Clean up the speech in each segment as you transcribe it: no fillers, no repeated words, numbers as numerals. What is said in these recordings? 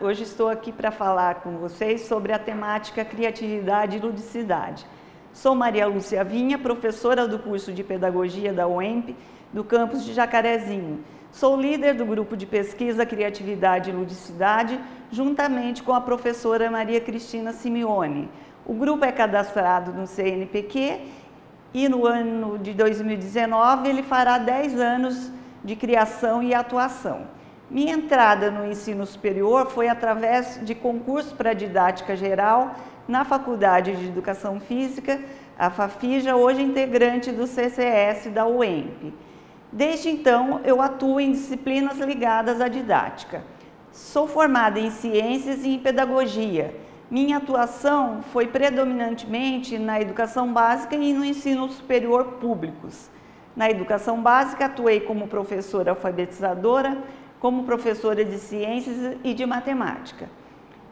Hoje estou aqui para falar com vocês sobre a temática criatividade e ludicidade. Sou Maria Lúcia Vinha, professora do curso de Pedagogia da UEMP, do campus de Jacarezinho. Sou líder do grupo de pesquisa Criatividade e Ludicidade, juntamente com a professora Maria Cristina Simeone. O grupo é cadastrado no CNPq e no ano de 2019 ele fará 10 anos de criação e atuação. Minha entrada no ensino superior foi através de concurso para didática geral na Faculdade de Educação Física, a FAFIJA, hoje integrante do CCS da UEMP. Desde então, eu atuo em disciplinas ligadas à didática. Sou formada em ciências e em pedagogia. Minha atuação foi predominantemente na educação básica e no ensino superior públicos. Na educação básica, atuei como professora alfabetizadora, como professora de ciências e de matemática.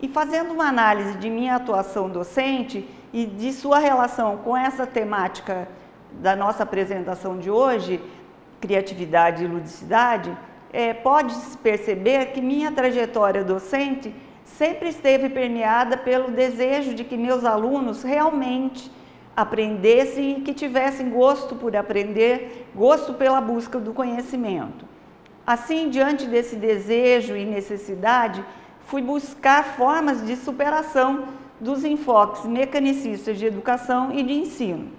E fazendo uma análise de minha atuação docente e de sua relação com essa temática da nossa apresentação de hoje, criatividade e ludicidade, pode-se perceber que minha trajetória docente sempre esteve permeada pelo desejo de que meus alunos realmente aprendessem e que tivessem gosto por aprender, gosto pela busca do conhecimento. Assim, diante desse desejo e necessidade, fui buscar formas de superação dos enfoques mecanicistas de educação e de ensino.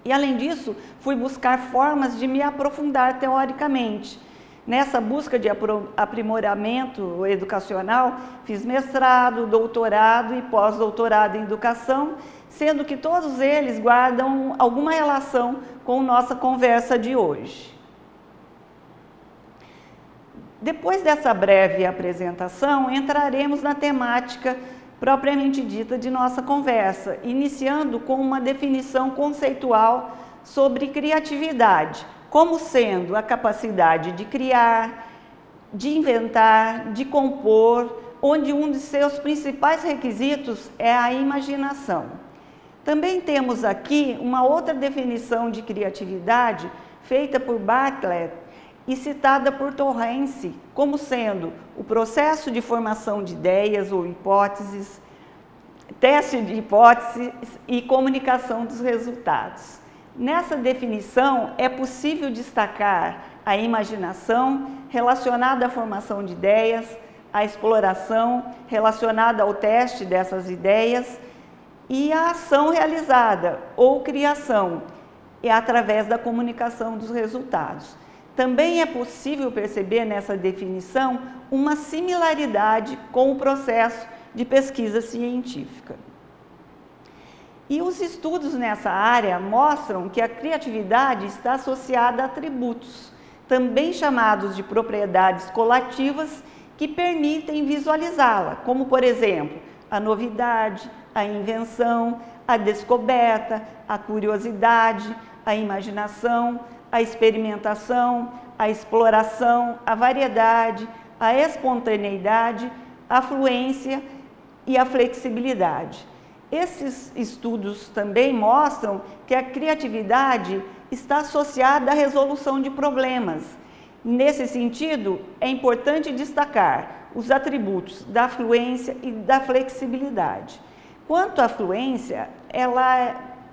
E, além disso, fui buscar formas de me aprofundar teoricamente. Nessa busca de aprimoramento educacional, fiz mestrado, doutorado e pós-doutorado em educação, sendo que todos eles guardam alguma relação com nossa conversa de hoje. Depois dessa breve apresentação, entraremos na temática propriamente dita de nossa conversa, iniciando com uma definição conceitual sobre criatividade, como sendo a capacidade de criar, de inventar, de compor, onde um de seus principais requisitos é a imaginação. Também temos aqui uma outra definição de criatividade feita por Bartlett e citada por Torrance, como sendo o processo de formação de ideias ou hipóteses, teste de hipóteses e comunicação dos resultados. Nessa definição, é possível destacar a imaginação relacionada à formação de ideias, a exploração relacionada ao teste dessas ideias e a ação realizada ou criação, através da comunicação dos resultados. Também é possível perceber nessa definição uma similaridade com o processo de pesquisa científica. E os estudos nessa área mostram que a criatividade está associada a atributos, também chamados de propriedades colativas, que permitem visualizá-la, como, por exemplo, a novidade, a invenção, a descoberta, a curiosidade, a imaginação, a experimentação, a exploração, a variedade, a espontaneidade, a fluência e a flexibilidade. Esses estudos também mostram que a criatividade está associada à resolução de problemas. Nesse sentido, é importante destacar os atributos da fluência e da flexibilidade. Quanto à fluência,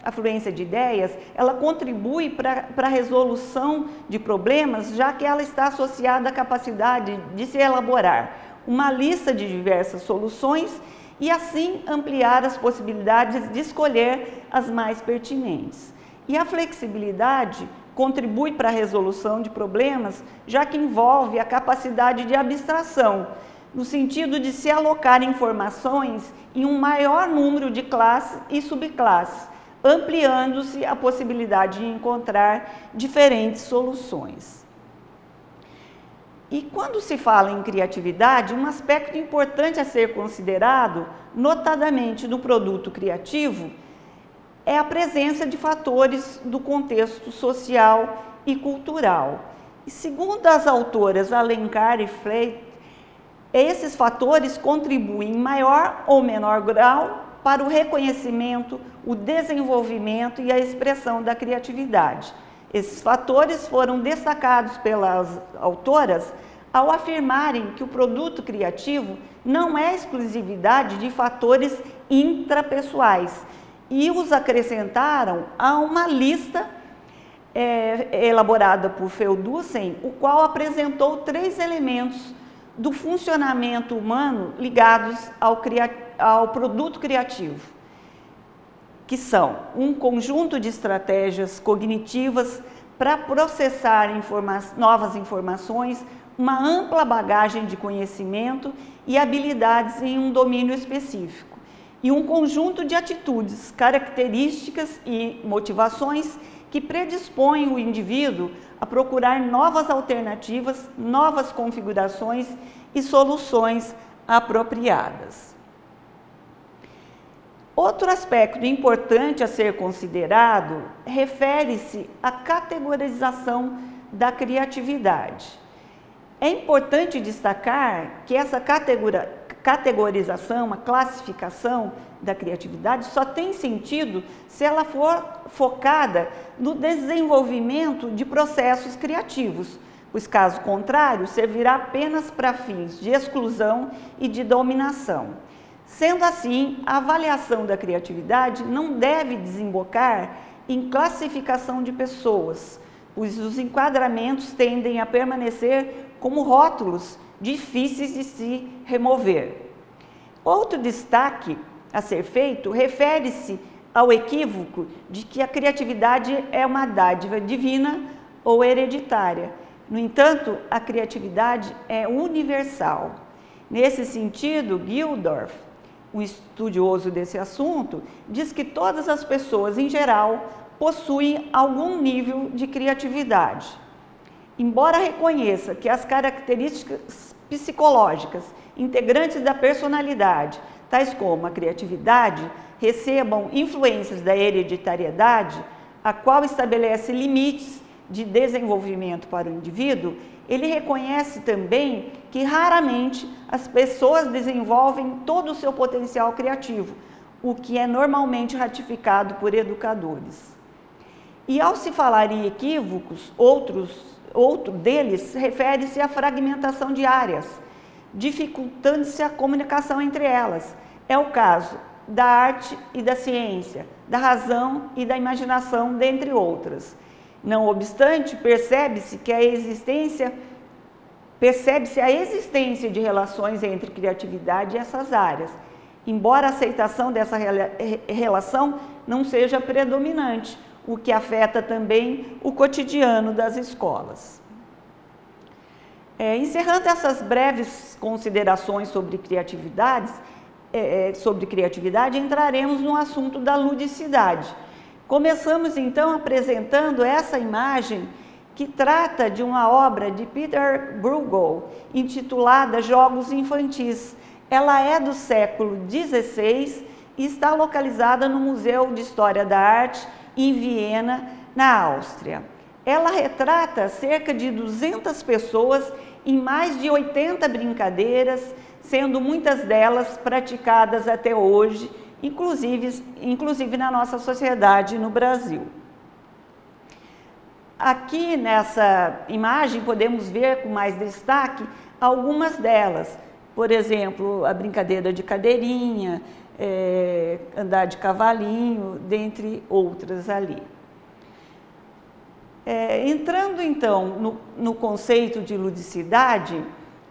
a fluência de ideias, ela contribui para a resolução de problemas, já que ela está associada à capacidade de se elaborar uma lista de diversas soluções e assim ampliar as possibilidades de escolher as mais pertinentes. E a flexibilidade contribui para a resolução de problemas, já que envolve a capacidade de abstração, no sentido de se alocar informações em um maior número de classes e subclasses, ampliando-se a possibilidade de encontrar diferentes soluções. E quando se fala em criatividade, um aspecto importante a ser considerado, notadamente no produto criativo, é a presença de fatores do contexto social e cultural. E segundo as autoras Alencar e Frey, esses fatores contribuem em maior ou menor grau para o reconhecimento, o desenvolvimento e a expressão da criatividade. Esses fatores foram destacados pelas autoras ao afirmarem que o produto criativo não é exclusividade de fatores intrapessoais, e os acrescentaram a uma lista elaborada por Feldussen, o qual apresentou 3 elementos do funcionamento humano ligados ao produto criativo, que são um conjunto de estratégias cognitivas para processar novas informações, uma ampla bagagem de conhecimento e habilidades em um domínio específico, e um conjunto de atitudes, características e motivações que predispõem o indivíduo a procurar novas alternativas, novas configurações e soluções apropriadas. Outro aspecto importante a ser considerado refere-se à categorização da criatividade. É importante destacar que essa categorização, a classificação da criatividade só tem sentido se ela for focada no desenvolvimento de processos criativos, pois caso contrário servirá apenas para fins de exclusão e de dominação. Sendo assim, a avaliação da criatividade não deve desembocar em classificação de pessoas, pois os enquadramentos tendem a permanecer como rótulos difíceis de se remover. Outro destaque a ser feito refere-se ao equívoco de que a criatividade é uma dádiva divina ou hereditária. No entanto, a criatividade é universal. Nesse sentido, Gildorf, um estudioso desse assunto, diz que todas as pessoas, em geral, possuem algum nível de criatividade. Embora reconheça que as características psicológicas integrantes da personalidade, tais como a criatividade, recebam influências da hereditariedade, a qual estabelece limites de desenvolvimento para o indivíduo, ele reconhece também que raramente as pessoas desenvolvem todo o seu potencial criativo, o que é normalmente ratificado por educadores. E ao se falar em equívocos, outro deles refere-se à fragmentação de áreas, dificultando-se a comunicação entre elas. É o caso da arte e da ciência, da razão e da imaginação, dentre outras. Não obstante, percebe-se a existência de relações entre criatividade e essas áreas, embora a aceitação dessa relação não seja predominante, o que afeta também o cotidiano das escolas. Encerrando essas breves considerações sobre criatividade, entraremos no assunto da ludicidade. Começamos então apresentando essa imagem que trata de uma obra de Peter Bruegel, intitulada Jogos Infantis. Ela é do século XVI e está localizada no Museu de História da Arte, em Viena, na Áustria. Ela retrata cerca de 200 pessoas em mais de 80 brincadeiras, sendo muitas delas praticadas até hoje, inclusive na nossa sociedade no Brasil. Aqui nessa imagem podemos ver com mais destaque algumas delas. Por exemplo, a brincadeira de cadeirinha, andar de cavalinho, dentre outras ali. Entrando então no conceito de ludicidade,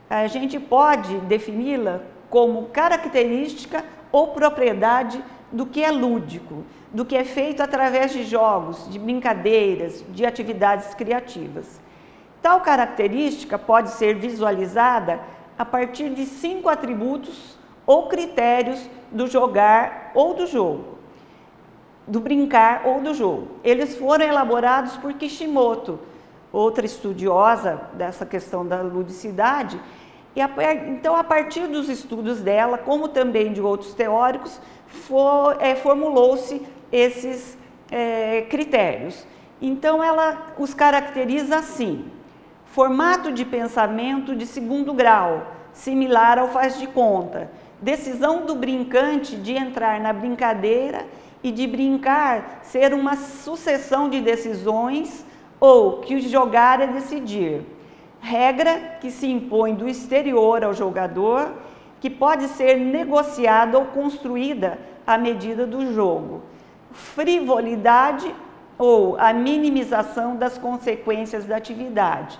a gente pode defini-la como característica ou propriedade do que é lúdico, do que é feito através de jogos, de brincadeiras, de atividades criativas. Tal característica pode ser visualizada a partir de 5 atributos ou critérios do jogar ou do jogo, do brincar ou do jogo. Eles foram elaborados por Kishimoto, outra estudiosa dessa questão da ludicidade, e então a partir dos estudos dela, como também de outros teóricos, formulou-se esses critérios. Então ela os caracteriza assim: formato de pensamento de segundo grau, similar ao faz de conta, decisão do brincante de entrar na brincadeira e de brincar ser uma sucessão de decisões ou que o jogar é decidir. regra que se impõe do exterior ao jogador, que pode ser negociada ou construída à medida do jogo. Frivolidade ou a minimização das consequências da atividade.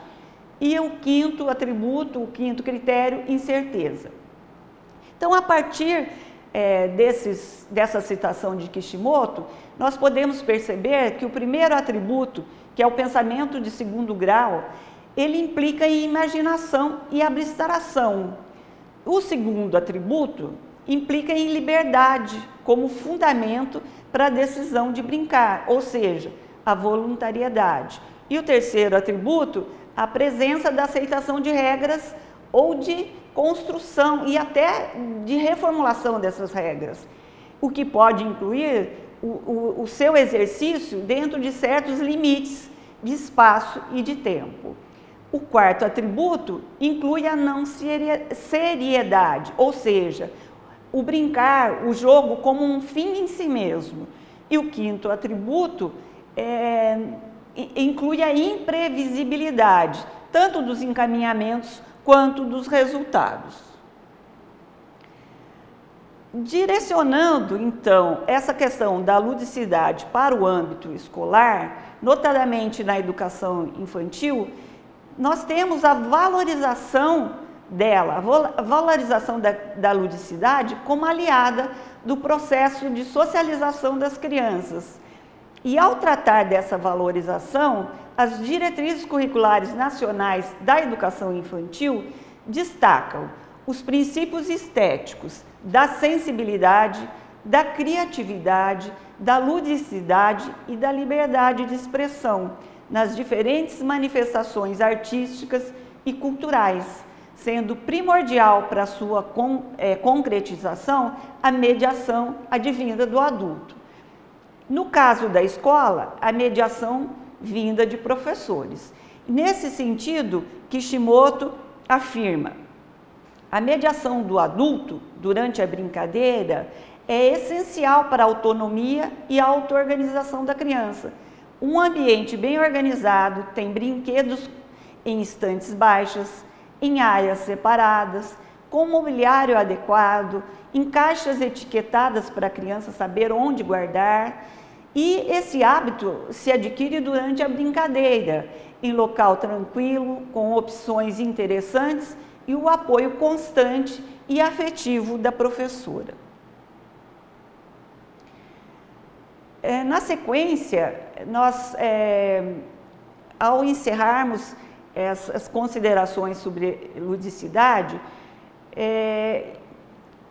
E o quinto atributo, o quinto critério, incerteza. Então, a partir dessa citação de Kishimoto, nós podemos perceber que o primeiro atributo, que é o pensamento de segundo grau, ele implica em imaginação e abstração. O segundo atributo implica em liberdade como fundamento para a decisão de brincar, ou seja, a voluntariedade. E o terceiro atributo, a presença da aceitação de regras ou de construção e até de reformulação dessas regras, o que pode incluir o seu exercício dentro de certos limites de espaço e de tempo. O quarto atributo inclui a não seriedade, ou seja, o brincar, o jogo como um fim em si mesmo. E o quinto atributo inclui a imprevisibilidade, tanto dos encaminhamentos quanto dos resultados. Direcionando, então, essa questão da ludicidade para o âmbito escolar, notadamente na educação infantil, nós temos a valorização dela, a valorização da ludicidade como aliada do processo de socialização das crianças. E ao tratar dessa valorização, as diretrizes curriculares nacionais da educação infantil destacam os princípios estéticos da sensibilidade, da criatividade, da ludicidade e da liberdade de expressão nas diferentes manifestações artísticas e culturais, sendo primordial para a sua concretização a mediação advinda do adulto. No caso da escola, a mediação vinda de professores. Nesse sentido, Kishimoto afirma: a mediação do adulto durante a brincadeira é essencial para a autonomia e a auto-organização da criança. Um ambiente bem organizado tem brinquedos em estantes baixas, em áreas separadas, com mobiliário adequado, em caixas etiquetadas para a criança saber onde guardar. E esse hábito se adquire durante a brincadeira, em local tranquilo, com opções interessantes e o apoio constante e afetivo da professora. Na sequência, nós, ao encerrarmos essas considerações sobre ludicidade,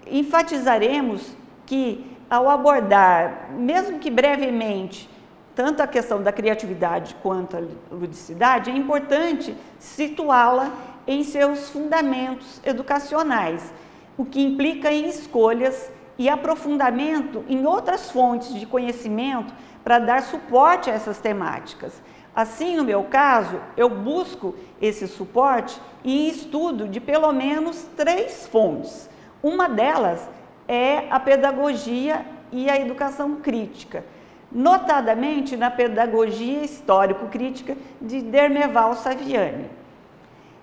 enfatizaremos que, ao abordar, mesmo que brevemente, tanto a questão da criatividade quanto a ludicidade, é importante situá-la em seus fundamentos educacionais, o que implica em escolhas e aprofundamento em outras fontes de conhecimento para dar suporte a essas temáticas. Assim, no meu caso, eu busco esse suporte em estudo de pelo menos 3 fontes. Uma delas é a pedagogia e a educação crítica, notadamente na pedagogia histórico-crítica de Dermeval Saviani.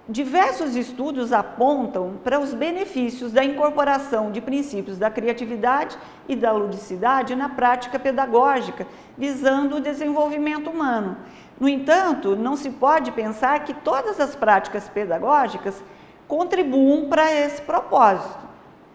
Diversos estudos apontam para os benefícios da incorporação de princípios da criatividade e da ludicidade na prática pedagógica, visando o desenvolvimento humano. No entanto, não se pode pensar que todas as práticas pedagógicas contribuam para esse propósito.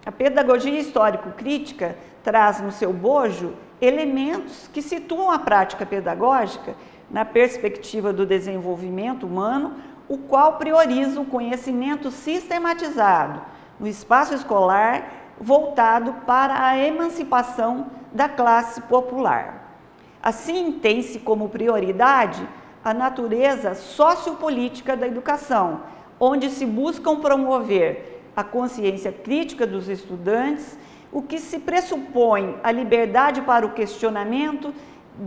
A pedagogia histórico-crítica traz no seu bojo elementos que situam a prática pedagógica na perspectiva do desenvolvimento humano, o qual prioriza o conhecimento sistematizado no espaço escolar voltado para a emancipação da classe popular. Assim, tem-se como prioridade a natureza sociopolítica da educação, onde se buscam promover a consciência crítica dos estudantes, o que se pressupõe a liberdade para o questionamento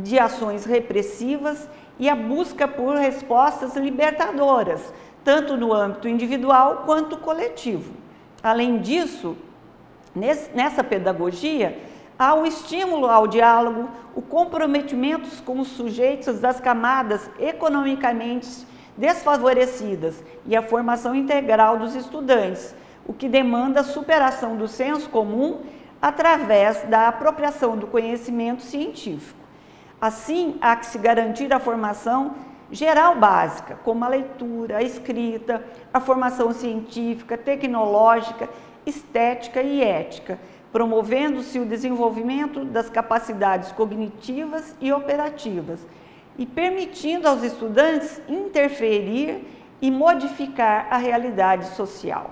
de ações repressivas e a busca por respostas libertadoras, tanto no âmbito individual quanto coletivo. Além disso, nessa pedagogia, há o estímulo ao diálogo, o comprometimento com os sujeitos das camadas economicamente desfavorecidas e a formação integral dos estudantes, o que demanda a superação do senso comum através da apropriação do conhecimento científico. Assim, há que se garantir a formação geral básica, como a leitura, a escrita, a formação científica, tecnológica, estética e ética, promovendo-se o desenvolvimento das capacidades cognitivas e operativas e permitindo aos estudantes interferir e modificar a realidade social.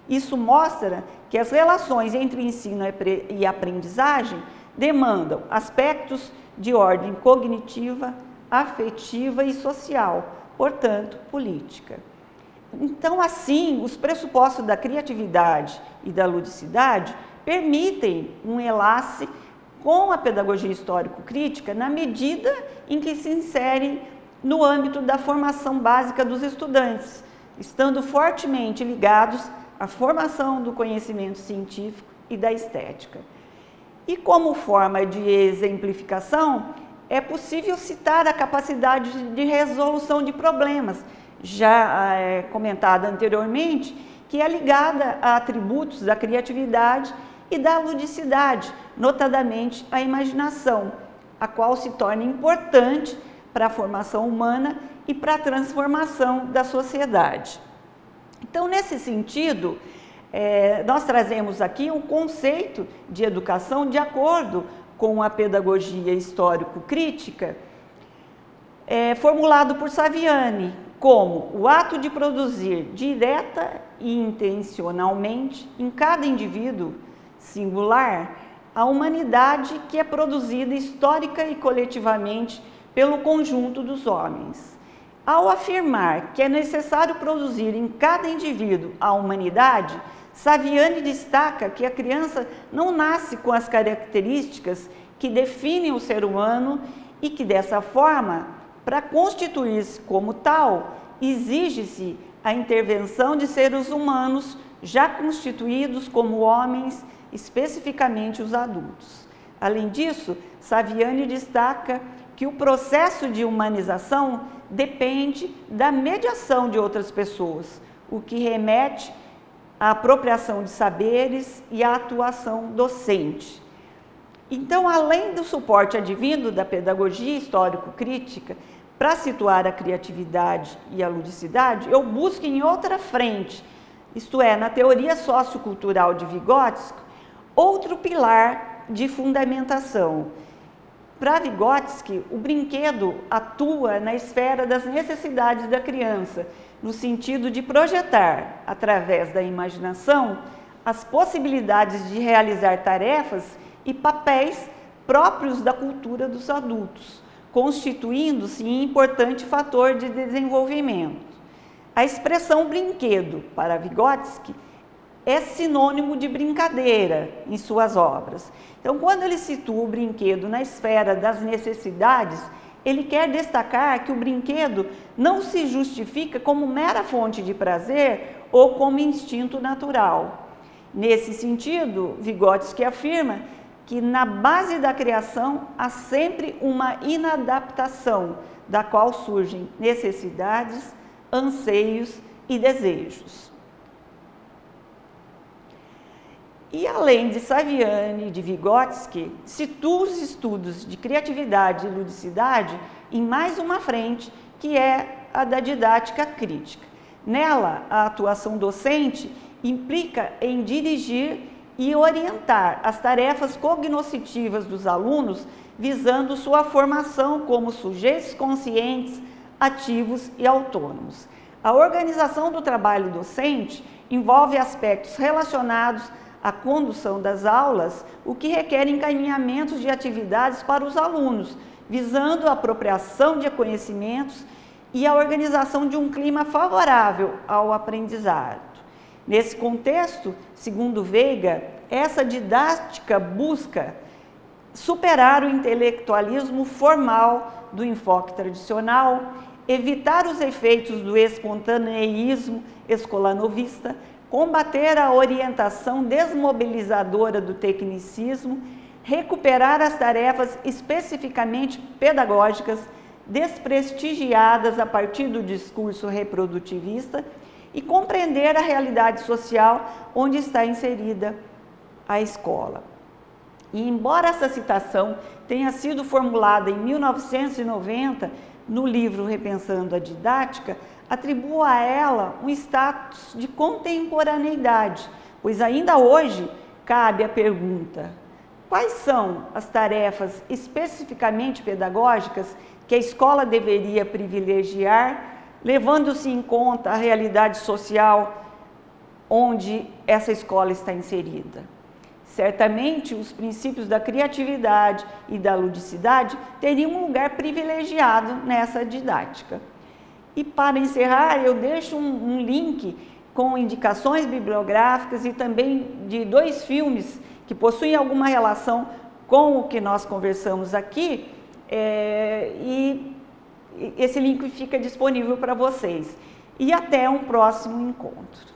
Isso mostra que as relações entre ensino e aprendizagem demandam aspectos de ordem cognitiva, afetiva e social, portanto, política. Então, assim, os pressupostos da criatividade e da ludicidade permitem um enlace com a pedagogia histórico-crítica na medida em que se inserem no âmbito da formação básica dos estudantes, estando fortemente ligados à formação do conhecimento científico e da estética. E como forma de exemplificação, é possível citar a capacidade de resolução de problemas, já comentada anteriormente, que é ligada a atributos da criatividade e da ludicidade, notadamente a imaginação, a qual se torna importante para a formação humana e para a transformação da sociedade. Então, nesse sentido, nós trazemos aqui um conceito de educação de acordo com a pedagogia histórico-crítica, formulado por Saviani, como o ato de produzir direta e intencionalmente em cada indivíduo singular a humanidade que é produzida histórica e coletivamente pelo conjunto dos homens. Ao afirmar que é necessário produzir em cada indivíduo a humanidade, Saviani destaca que a criança não nasce com as características que definem o ser humano e que, dessa forma, para constituir-se como tal, exige-se a intervenção de seres humanos já constituídos como homens, especificamente os adultos. Além disso, Saviani destaca que o processo de humanização depende da mediação de outras pessoas, o que remete à apropriação de saberes e à atuação docente. Então, além do suporte advindo da pedagogia histórico-crítica, para situar a criatividade e a ludicidade, eu busco em outra frente, isto é, na teoria sociocultural de Vygotsky, outro pilar de fundamentação. Para Vygotsky, o brinquedo atua na esfera das necessidades da criança, no sentido de projetar, através da imaginação, as possibilidades de realizar tarefas e papéis próprios da cultura dos adultos, constituindo-se um importante fator de desenvolvimento. A expressão brinquedo, para Vygotsky, é sinônimo de brincadeira em suas obras. Então, quando ele situa o brinquedo na esfera das necessidades, ele quer destacar que o brinquedo não se justifica como mera fonte de prazer ou como instinto natural. Nesse sentido, Vygotsky afirma que na base da criação há sempre uma inadaptação, da qual surgem necessidades, anseios e desejos. E além de Saviani e de Vygotsky, situa os estudos de criatividade e ludicidade em mais uma frente, que é a da didática crítica. Nela, a atuação docente implica em dirigir e orientar as tarefas cognoscitivas dos alunos, visando sua formação como sujeitos conscientes, ativos e autônomos. A organização do trabalho docente envolve aspectos relacionados à condução das aulas, o que requer encaminhamentos de atividades para os alunos, visando a apropriação de conhecimentos e a organização de um clima favorável ao aprendizado. Nesse contexto, segundo Veiga, essa didática busca superar o intelectualismo formal do enfoque tradicional, evitar os efeitos do espontaneísmo escolanovista, combater a orientação desmobilizadora do tecnicismo, recuperar as tarefas especificamente pedagógicas, desprestigiadas a partir do discurso reprodutivista e compreender a realidade social onde está inserida a escola. E embora essa citação tenha sido formulada em 1990 no livro Repensando a Didática, atribuo a ela um status de contemporaneidade, pois ainda hoje cabe a pergunta: quais são as tarefas especificamente pedagógicas que a escola deveria privilegiar, levando-se em conta a realidade social onde essa escola está inserida? Certamente, os princípios da criatividade e da ludicidade teriam um lugar privilegiado nessa didática. E para encerrar, eu deixo um link com indicações bibliográficas e também de 2 filmes que possuem alguma relação com o que nós conversamos aqui, e esse link fica disponível para vocês. E até um próximo encontro.